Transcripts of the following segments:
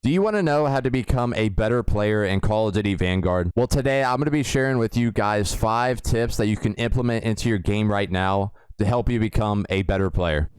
Do you want to know how to become a better player in Call of Duty Vanguard? Well, today I'm going to be sharing with you guys 5 tips that you can implement into your game right now to help you become a better player.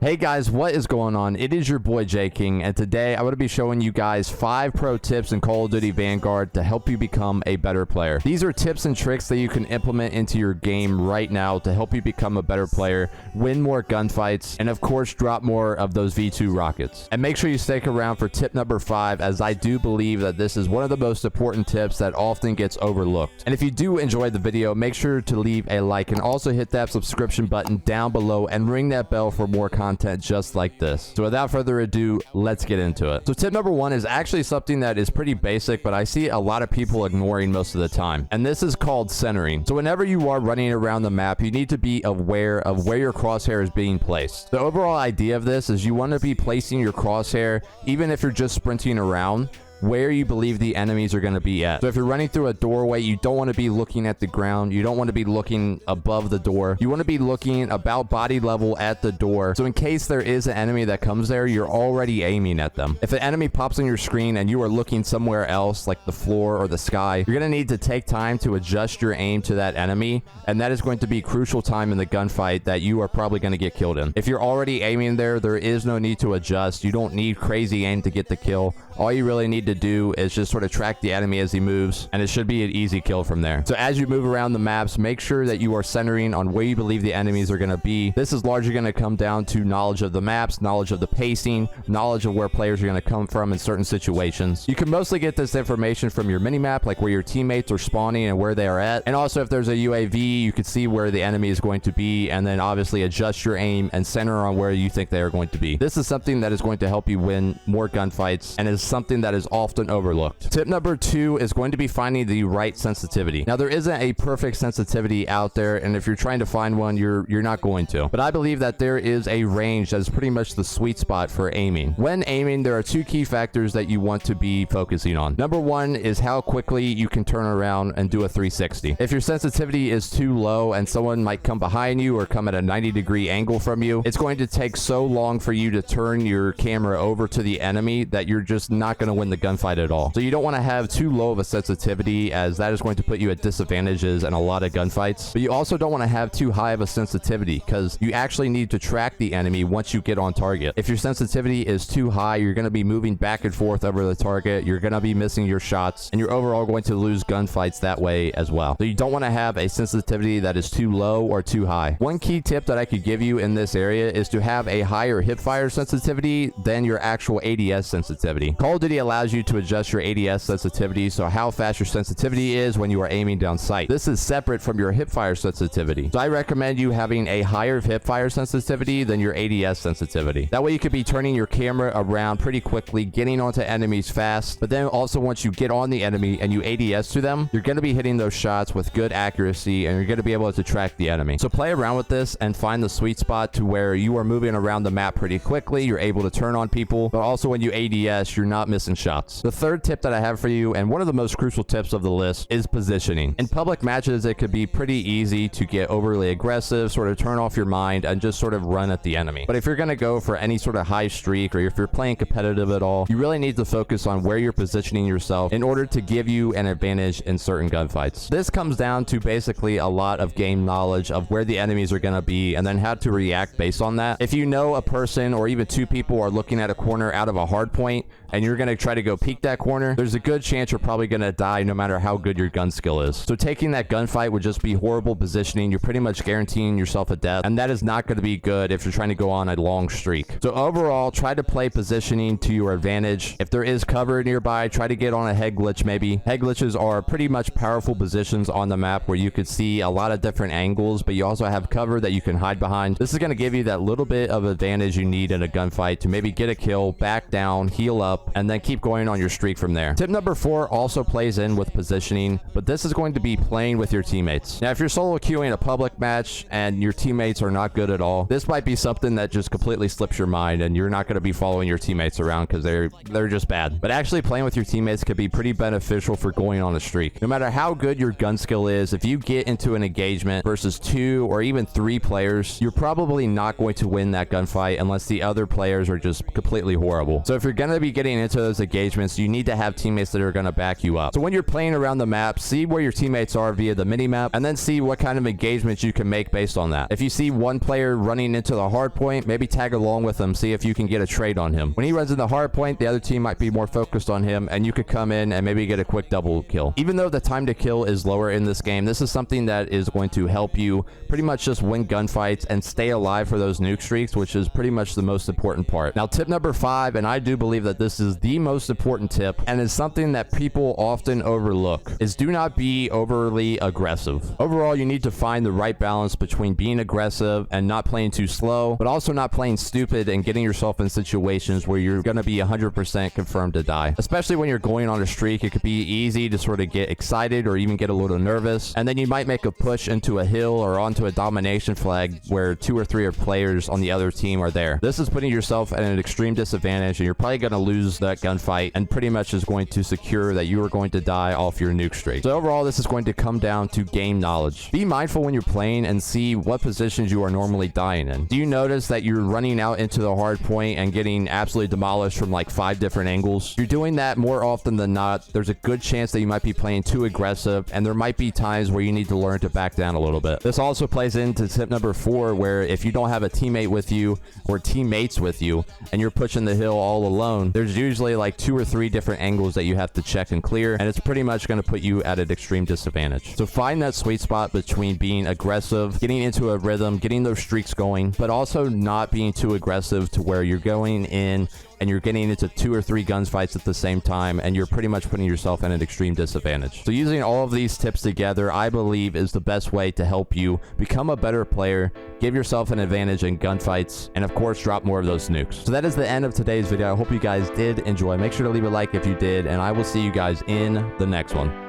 Hey guys, what is going on? It is your boy J King, and today I'm going to be showing you guys 5 pro tips in Call of Duty Vanguard to help you become a better player. These are tips and tricks that you can implement into your game right now to help you become a better player, win more gunfights, and of course drop more of those V2 rockets. And make sure you stick around for tip number 5, as I do believe that this is one of the most important tips that often gets overlooked. And if you do enjoy the video, make sure to leave a like and also hit that subscription button down below and ring that bell for more content just like this. So without further ado, let's get into it. So tip number 1 is actually something that is pretty basic, but I see a lot of people ignoring most of the time, and this is called centering. So whenever you are running around the map, you need to be aware of where your crosshair is being placed. The overall idea of this is you want to be placing your crosshair, even if you're just sprinting around, where you believe the enemies are going to be at. So if you're running through a doorway, you don't want to be looking at the ground. You don't want to be looking above the door. You want to be looking about body level at the door. So in case there is an enemy that comes there, you're already aiming at them. If an enemy pops on your screen and you are looking somewhere else, like the floor or the sky, you're going to need to take time to adjust your aim to that enemy, and that is going to be crucial time in the gunfight that you are probably going to get killed in. If you're already aiming there, there is no need to adjust. You don't need crazy aim to get the kill. All you really need to do is just sort of track the enemy as he moves, and it should be an easy kill from there. So as you move around the maps, make sure that you are centering on where you believe the enemies are going to be. This is largely going to come down to knowledge of the maps, knowledge of the pacing, knowledge of where players are going to come from in certain situations. You can mostly get this information from your minimap, like where your teammates are spawning and where they are at. And also if there's a UAV, you can see where the enemy is going to be, and then obviously adjust your aim and center on where you think they are going to be. This is something that is going to help you win more gunfights, and is something that is often overlooked. Tip number 2 is going to be finding the right sensitivity. Now, there isn't a perfect sensitivity out there, and if you're trying to find one, you're not going to. But I believe that there is a range that is pretty much the sweet spot for aiming. When aiming, there are 2 key factors that you want to be focusing on. Number 1 is how quickly you can turn around and do a 360. If your sensitivity is too low and someone might come behind you or come at a 90-degree angle from you, it's going to take so long for you to turn your camera over to the enemy that you're just not going to win the gunfight at all. So you don't want to have too low of a sensitivity, as that is going to put you at disadvantages in a lot of gunfights. But you also don't want to have too high of a sensitivity, because you actually need to track the enemy once you get on target. If your sensitivity is too high, you're going to be moving back and forth over the target, you're going to be missing your shots, and you're overall going to lose gunfights that way as well. So you don't want to have a sensitivity that is too low or too high. One key tip that I could give you in this area is to have a higher hipfire sensitivity than your actual ADS sensitivity. Call of Duty allows you to adjust your ADS sensitivity, so how fast your sensitivity is when you are aiming down sight. This is separate from your hipfire sensitivity. So I recommend you having a higher hipfire sensitivity than your ADS sensitivity. That way you could be turning your camera around pretty quickly, getting onto enemies fast, but then also once you get on the enemy and you ADS to them, you're going to be hitting those shots with good accuracy, and you're going to be able to track the enemy. So play around with this and find the sweet spot to where you are moving around the map pretty quickly, you're able to turn on people, but also when you ADS, you're not missing shots. The third tip that I have for you, and one of the most crucial tips of the list, is positioning. In public matches, it could be pretty easy to get overly aggressive, sort of turn off your mind, and just sort of run at the enemy. But if you're going to go for any sort of high streak, or if you're playing competitive at all, you really need to focus on where you're positioning yourself in order to give you an advantage in certain gunfights. This comes down to basically a lot of game knowledge of where the enemies are going to be, and then how to react based on that. If you know a person or even 2 people are looking at a corner out of a hard point, and you're going to try to go peek that corner, there's a good chance you're probably going to die no matter how good your gun skill is. So taking that gunfight would just be horrible positioning. You're pretty much guaranteeing yourself a death, and that is not going to be good if you're trying to go on a long streak. So overall, try to play positioning to your advantage. If there is cover nearby, try to get on a head glitch maybe. Head glitches are pretty much powerful positions on the map where you could see a lot of different angles, but you also have cover that you can hide behind. This is going to give you that little bit of advantage you need in a gunfight to maybe get a kill, back down, heal up, up, and then keep going on your streak from there. Tip number 4 also plays in with positioning, but this is going to be playing with your teammates. Now, if you're solo queuing a public match and your teammates are not good at all, this might be something that just completely slips your mind and you're not going to be following your teammates around because they're just bad. But actually playing with your teammates could be pretty beneficial for going on a streak. No matter how good your gun skill is, if you get into an engagement versus 2 or even 3 players, you're probably not going to win that gunfight unless the other players are just completely horrible. So if you're going to be getting into those engagements, you need to have teammates that are going to back you up. So when you're playing around the map, see where your teammates are via the mini map, and then see what kind of engagements you can make based on that. If you see one player running into the hard point, maybe tag along with him, see if you can get a trade on him. When he runs in the hard point, the other team might be more focused on him, and you could come in and maybe get a quick double kill. Even though the time to kill is lower in this game, this is something that is going to help you pretty much just win gunfights and stay alive for those nuke streaks, which is pretty much the most important part. Now, tip number 5, and I do believe that this is the most important tip, and is something that people often overlook, is do not be overly aggressive. Overall, you need to find the right balance between being aggressive and not playing too slow, but also not playing stupid and getting yourself in situations where you're going to be 100% confirmed to die. Especially when you're going on a streak, it could be easy to sort of get excited or even get a little nervous, and then you might make a push into a hill or onto a domination flag where 2 or 3 players on the other team are there. This is putting yourself at an extreme disadvantage, and you're probably going to lose that gunfight, and pretty much is going to secure that you are going to die off your nuke streak. So overall, this is going to come down to game knowledge. Be mindful when you're playing and see what positions you are normally dying in. Do you notice that you're running out into the hard point and getting absolutely demolished from like 5 different angles? If you're doing that more often than not, there's a good chance that you might be playing too aggressive, and there might be times where you need to learn to back down a little bit. This also plays into tip number 4, where if you don't have a teammate with you or teammates with you and you're pushing the hill all alone, there's usually like 2 or 3 different angles that you have to check and clear, and it's pretty much going to put you at an extreme disadvantage. So find that sweet spot between being aggressive, getting into a rhythm, getting those streaks going, but also not being too aggressive to where you're going in and you're getting into 2 or 3 gunfights at the same time, and you're pretty much putting yourself at an extreme disadvantage. So using all of these tips together, I believe, is the best way to help you become a better player, give yourself an advantage in gunfights, and of course, drop more of those nukes. So that is the end of today's video. I hope you guys did enjoy. Make sure to leave a like if you did, and I will see you guys in the next one.